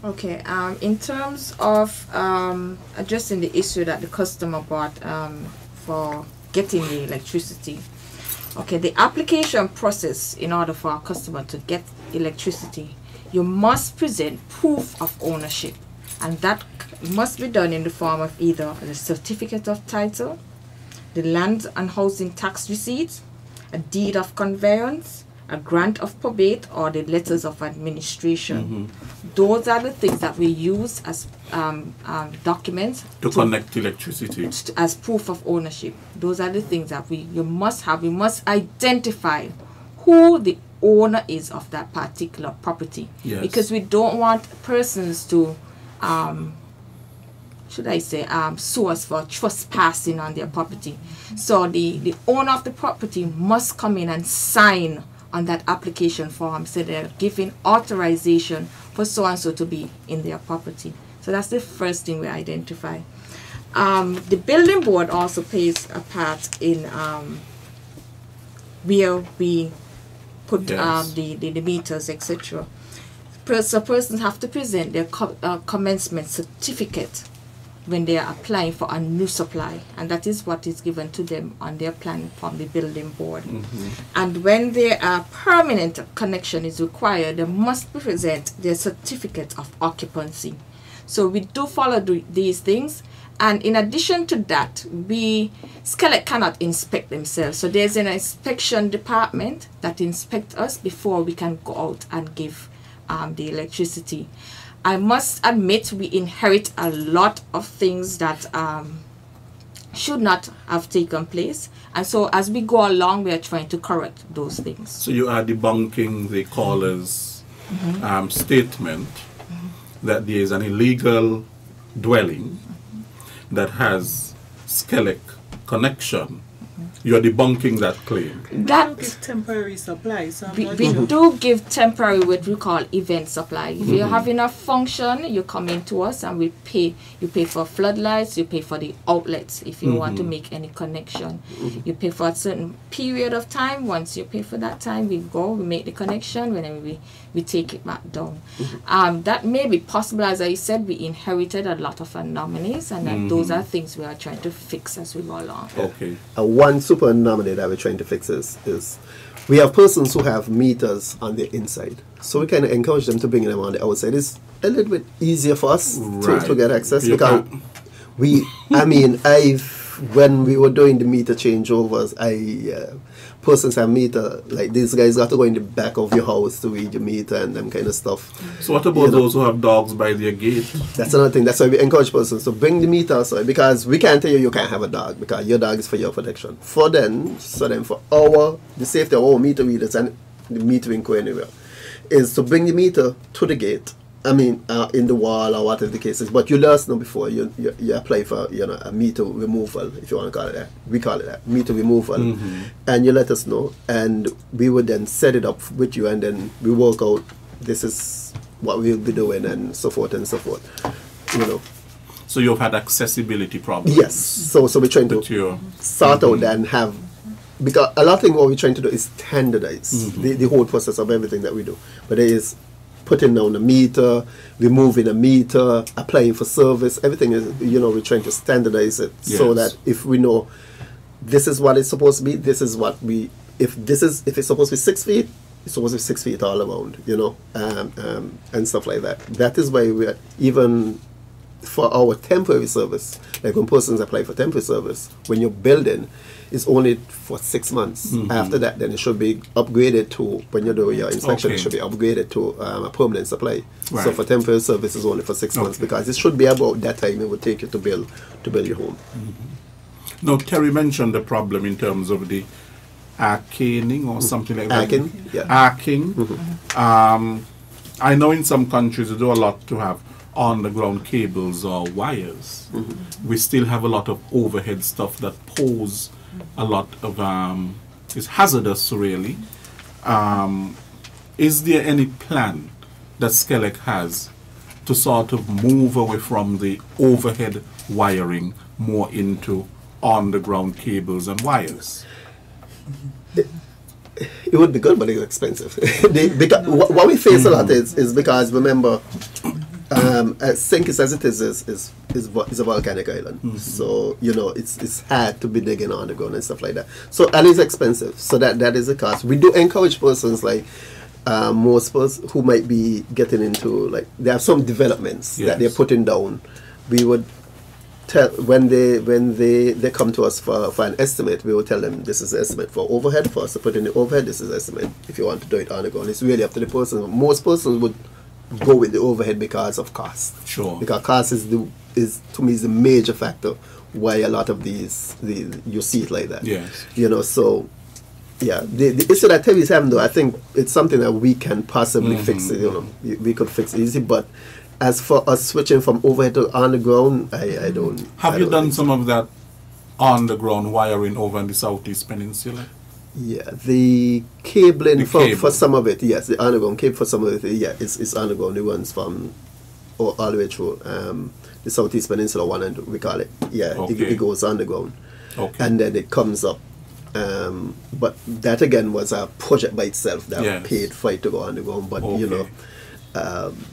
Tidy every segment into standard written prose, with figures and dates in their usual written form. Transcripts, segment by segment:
Okay, in terms of addressing the issue that the customer brought for getting the electricity, okay, the application process in order for a customer to get electricity, you must present proof of ownership, and that must be done in the form of either the certificate of title, the land and housing tax receipt, a deed of conveyance, a grant of probate, or the letters of administration. Those are the things that we use as documents to connect electricity as proof of ownership. Those are the things that you must have. We must identify who the owner is of that particular property, because we don't want persons to should I say sue us for trespassing on their property. So the owner of the property must come in and sign on that application form, so they're giving authorization for so and so to be in their property. So that's the first thing we identify. The building board also plays a part in where we put the meters, etc. So persons have to present their commencement certificate when they are applying for a new supply, and that is what is given to them on their plan from the building board. And when their permanent connection is required, they must present their certificate of occupancy. So we do follow these things, and in addition to that, SKELEC cannot inspect themselves. So there's an inspection department that inspects us before we can go out and give the electricity. I must admit we inherit a lot of things that should not have taken place, and so as we go along we are trying to correct those things. So you are debunking the caller's statement that there is an illegal dwelling that has SKELEC connection. You're debunking that claim. That give temporary supply. So we do give temporary what we call event supply. If you're having a function, you come into us and we pay. You pay for floodlights, you pay for the outlets if you want to make any connection. You pay for a certain period of time. Once you pay for that time, we make the connection, whenever we take it back down. That may be possible. As I said, we inherited a lot of anomalies, and those are things we are trying to fix as we go along. Okay. One super anomaly that we're trying to fix is we have persons who have meters on the inside. So we kind of encourage them to bring them on the outside. It's a little bit easier for us to get access, because when we were doing the meter changeovers, persons have meter, like these guys got to go in the back of your house to read your meter and them kind of stuff. So what about those who have dogs by their gate? That's another thing. That's why we encourage persons to bring the meter outside, because we can't tell you can't have a dog, because your dog is for your protection. For them, for the safety of our meter readers and the metering go anywhere, is to bring the meter to the gate. I mean, in the wall or whatever the case is. But you let us know before you apply for a meter removal, if you want to call it that. We call it that, meter removal. And you let us know, and we would then set it up with you, and then we work out this is what we'll be doing, and so forth and so forth. So you've had accessibility problems. Yes. So we're trying to sort out and have, because a lot of things what we're trying to do is standardize the whole process of everything that we do. But there is putting down a meter, removing a meter, applying for service, everything is, we're trying to standardize it so that if we know this is what it's supposed to be, this is what if it's supposed to be 6 feet, it's supposed to be 6 feet all around, and stuff like that. That is why we are, even for our temporary service, like when persons apply for temporary service, when you're building, it's only for 6 months. After that, then it should be upgraded to, when you do your inspection, it should be upgraded to a permanent supply. Right. So for temporary service, it's only for 6 months, because it should be about that time it would take you to build your home. Now, Terry mentioned the problem in terms of the arcing or something like that. Arcing. I know in some countries they do a lot to have on-the-ground cables or wires. We still have a lot of overhead stuff that pose a lot of is hazardous, really. Is there any plan that SKELEC has to sort of move away from the overhead wiring more into on-the-ground cables and wires? It would be good, but it's expensive. Because what we face a lot is because, remember, St. Kitts as it is a volcanic island. So, you know, it's hard to be digging underground and stuff like that. So, and it's expensive. So that is a cost. We do encourage persons like most persons who might be getting into, like, they have some developments that they're putting down. We would tell, when they come to us for an estimate, we will tell them this is the estimate for overhead. For us to put in the overhead, this is the estimate if you want to do it underground. It's really up to the person. Most persons would go with the overhead because of cost. Sure. Because cost is to me is the major factor why a lot of these you see it like that. Yes. You know, so yeah, the issue that Terry is having though, I think it's something that we can possibly fix it, you know. We could fix it easy, but as for us switching from overhead to underground, I don't. Have you done some of that underground wiring over in the Southeast Peninsula? Yeah, the cabling for some of it, yes, the underground cable for some of it, yeah, it's underground. The ones from all the way through the Southeast Peninsula one, and we call it, yeah, it goes underground, and then it comes up. But that again was a project by itself that paid for it to go underground. But you know,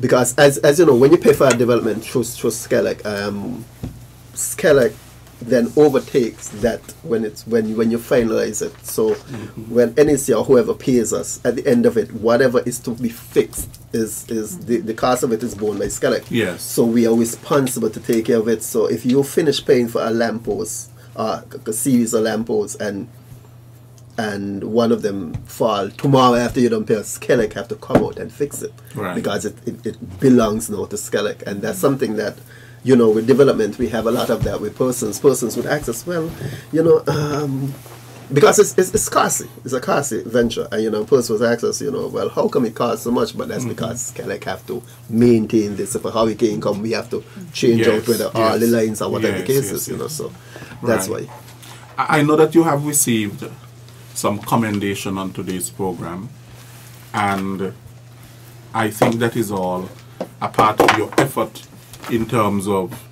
because as you know, when you pay for a development through SKELEC, SKELEC then overtakes that when you finalize it. So when NEC or whoever pays us at the end of it, whatever is to be fixed is the cost of it is borne by SKELEC. Yes. So we are responsible to take care of it. So if you finish paying for a lamppost, a series of lampposts, and one of them fall tomorrow after you don't pay, SKELEC have to come out and fix it, because it belongs now to SKELEC, and that's something that, you know, with development we have a lot of that with persons would ask us, well, you know, because it's costly, it's a costly venture, and you know, persons would ask us, you know, well, how come it costs so much? But that's because SKELEC have to maintain this. If a hurricane come, we have to change out whether all the lines or whatever the case is, you know, so that's why. I know that you have received some commendation on today's program, and I think that is all a part of your effort in terms of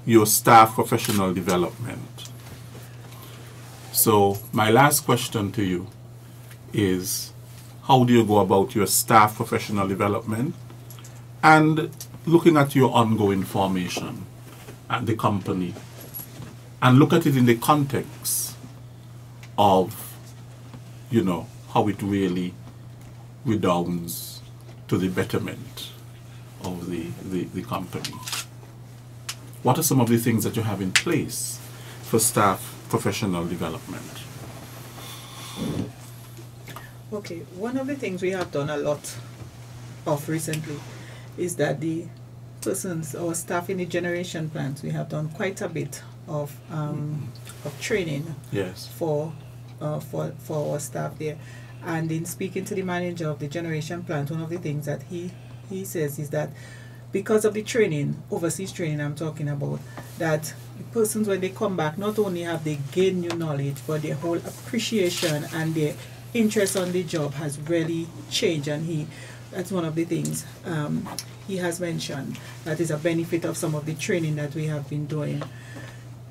your staff professional development. So my last question to you is, how do you go about your staff professional development, and looking at your ongoing formation at the company, and look at it in the context of, you know, how it really redounds to the betterment of the company. What are some of the things that you have in place for staff professional development? Okay, one of the things we have done a lot of recently is that the persons, our staff in the generation plants, we have done quite a bit of training for our staff there. And in speaking to the manager of the generation plant, one of the things that he says is that because of the training, overseas training I'm talking about, that the persons when they come back, not only have they gained new knowledge, but their whole appreciation and their interest on the job has really changed. And that's one of the things he has mentioned that is a benefit of some of the training that we have been doing.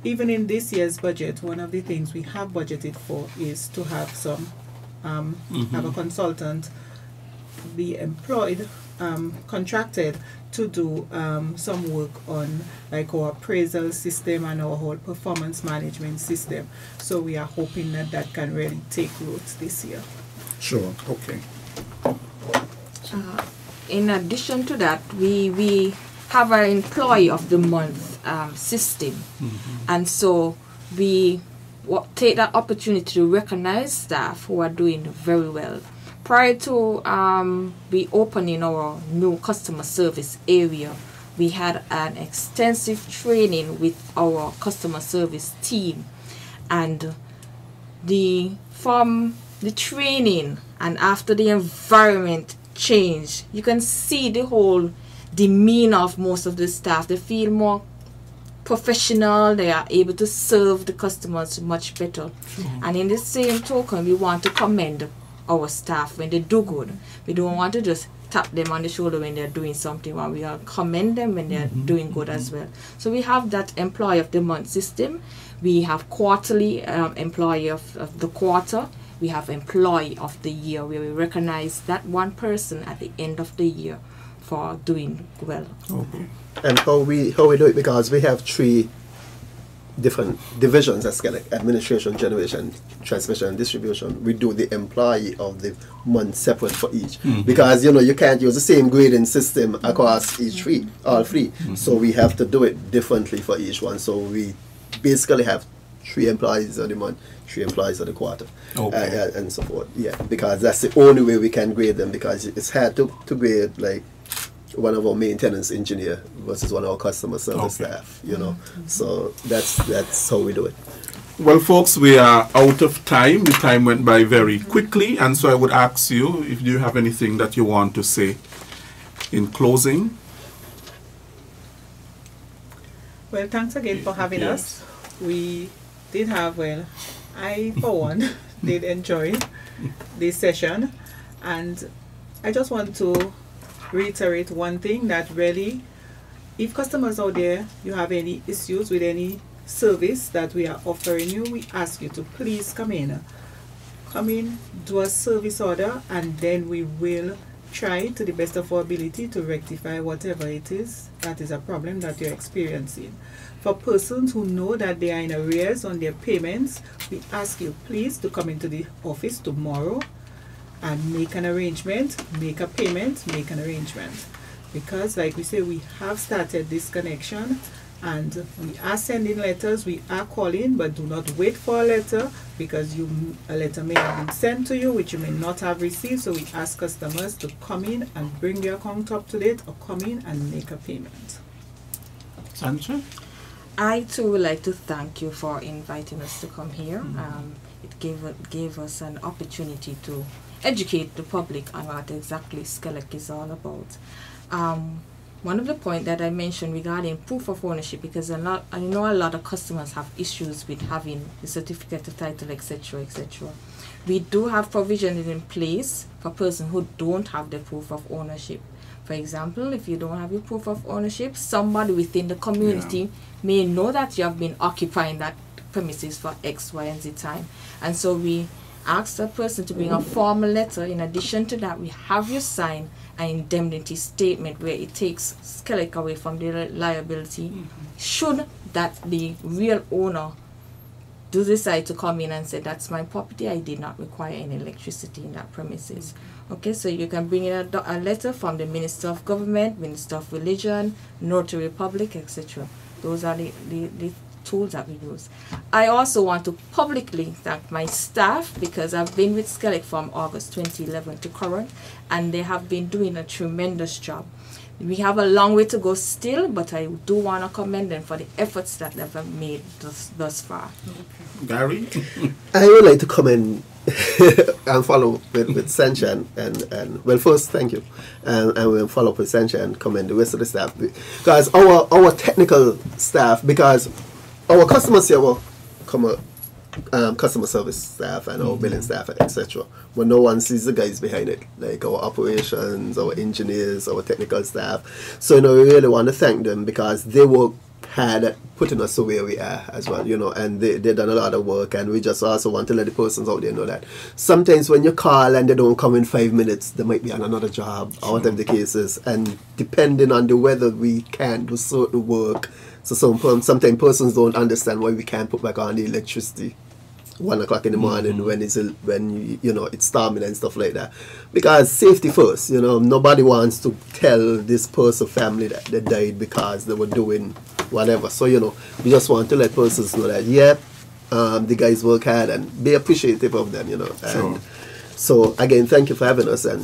Even in this year's budget, one of the things we have budgeted for is to have some have a consultant be employed, contracted to do some work on like our appraisal system and our whole performance management system. So we are hoping that that can really take root this year. Sure. Okay. In addition to that, we have our employee of the month system, and so we take that opportunity to recognize staff who are doing very well. Prior to we opening our new customer service area, we had an extensive training with our customer service team, and from the training and after the environment change, you can see the whole demeanor of most of the staff. They feel more professional, they are able to serve the customers much better. And in the same token, we want to commend our staff when they do good. We don't want to just tap them on the shoulder when they're doing something wrong. We will commend them when they're doing good as well. So we have that employee of the month system. We have quarterly employee of the quarter. We have employee of the year, where we recognize that one person at the end of the year for doing well. Okay. And how we do it, because we have 3 different divisions at SKELEC: administration, generation, transmission, and distribution. We do the employee of the month separate for each, because you can't use the same grading system across all 3. So we have to do it differently for each one. So we basically have 3 employees of the month, 3 employees of the quarter, and so forth. Yeah, because that's the only way we can grade them, because it's hard to grade like one of our maintenance engineer versus one of our customer service staff, So that's how we do it. Well, folks, we are out of time. The time went by very quickly, and so I would ask you if you have anything that you want to say in closing. Well, thanks again for having us. We did have, I for one did enjoy this session, and I just want to reiterate one thing, that really, if customers out there, you have any issues with any service that we are offering you, we ask you to please come in, do a service order, and then we will try to the best of our ability to rectify whatever it is that is a problem that you're experiencing. For persons who know that they are in arrears on their payments, we ask you please to come into the office tomorrow and make an arrangement, make a payment, make an arrangement. Because like we say, we have started this connection, and we are sending letters, we are calling, but do not wait for a letter, because a letter may have been sent to you which you may not have received. So we ask customers to come in and bring their account up to date, or come in and make a payment. Sancha? I too would like to thank you for inviting us to come here. It gave us an opportunity to educate the public on what exactly SKELEC is all about. One of the points that I mentioned regarding proof of ownership, because I know a lot of customers have issues with having the certificate of title, etc., etc. We do have provisions in place for persons who don't have the proof of ownership. For example, if you don't have your proof of ownership, somebody within the community may know that you have been occupying that premises for X, Y, and Z time. And so we ask that person to bring a formal letter. In addition to that, we have you sign an indemnity statement where it takes SKELEC away from the liability should that the real owner do decide to come in and say, that's my property, I did not require any electricity in that premises. Okay, so you can bring in a letter from the Minister of Government, Minister of Religion, Notary Public, etc. Those are the tools that we use. I also want to publicly thank my staff, because I've been with SKELEC from August 2011 to current, and they have been doing a tremendous job. We have a long way to go still, but I do want to commend them for the efforts that they've made thus far. Gary? I would like to commend and follow with Sancha and well, first thank you, and we'll follow up with Sancha and commend the rest of the staff, because our technical staff, because our customers here will come customer service staff and our billing staff, etc. But no one sees the guys behind it, like our operations, our engineers, our technical staff. So we really want to thank them, because they work hard at putting us to where we are as well, and they've done a lot of work. And we just also want to let the persons out there know that sometimes when you call and they don't come in 5 minutes, they might be on another job, or whatever the case is. And depending on the weather, we can't do certain work. So sometimes persons don't understand why we can't put back on the electricity 1 o'clock in the morning when it's storming and stuff like that, because safety first. Nobody wants to tell this person's family that they died because they were doing whatever. So we just want to let persons know that the guys work hard, and be appreciative of them. And so again, thank you for having us, and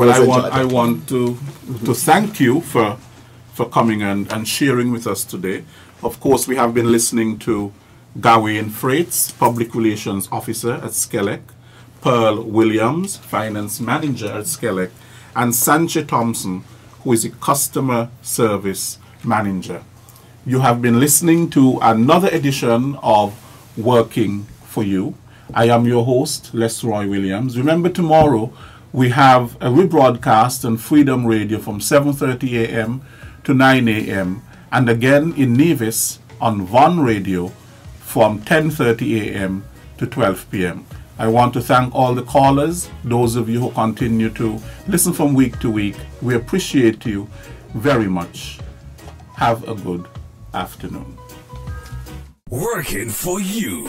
I want to thank you for coming and sharing with us today. Of course, we have been listening to Gawain Freights, Public Relations Officer at SKELEC, Pearl Williams, Finance Manager at SKELEC, and Sancha Thompson, who is a Customer Service Manager. You have been listening to another edition of Working for You. I am your host, Lesroy Williams. Remember, tomorrow we have a rebroadcast on Freedom Radio from 7:30 a.m. to 9 a.m. and again in Nevis on Von Radio from 10:30 a.m. to 12 p.m. I want to thank all the callers, those of you who continue to listen from week to week. We appreciate you very much. Have a good afternoon. Working for you.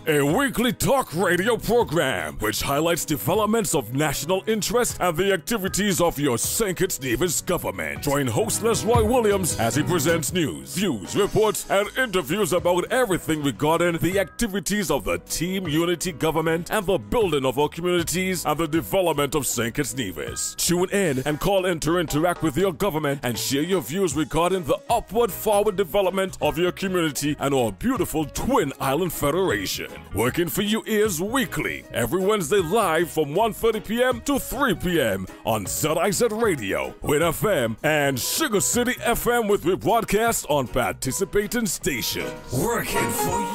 A weekly talk radio program which highlights developments of national interest and the activities of your St. Kitts Nevis government. Join host Lesroy Williams as he presents news, views, reports, and interviews about everything regarding the activities of the Team Unity government and the building of our communities and the development of St. Kitts Nevis. Tune in and call in to interact with your government and share your views regarding the upward forward development of your community and our beautiful Twin Island Federation. Working for You is weekly, every Wednesday live from 1:30 p.m. to 3 p.m. on ZIZ Radio, Win FM, and Sugar City FM with rebroadcast on participating stations. Working for You.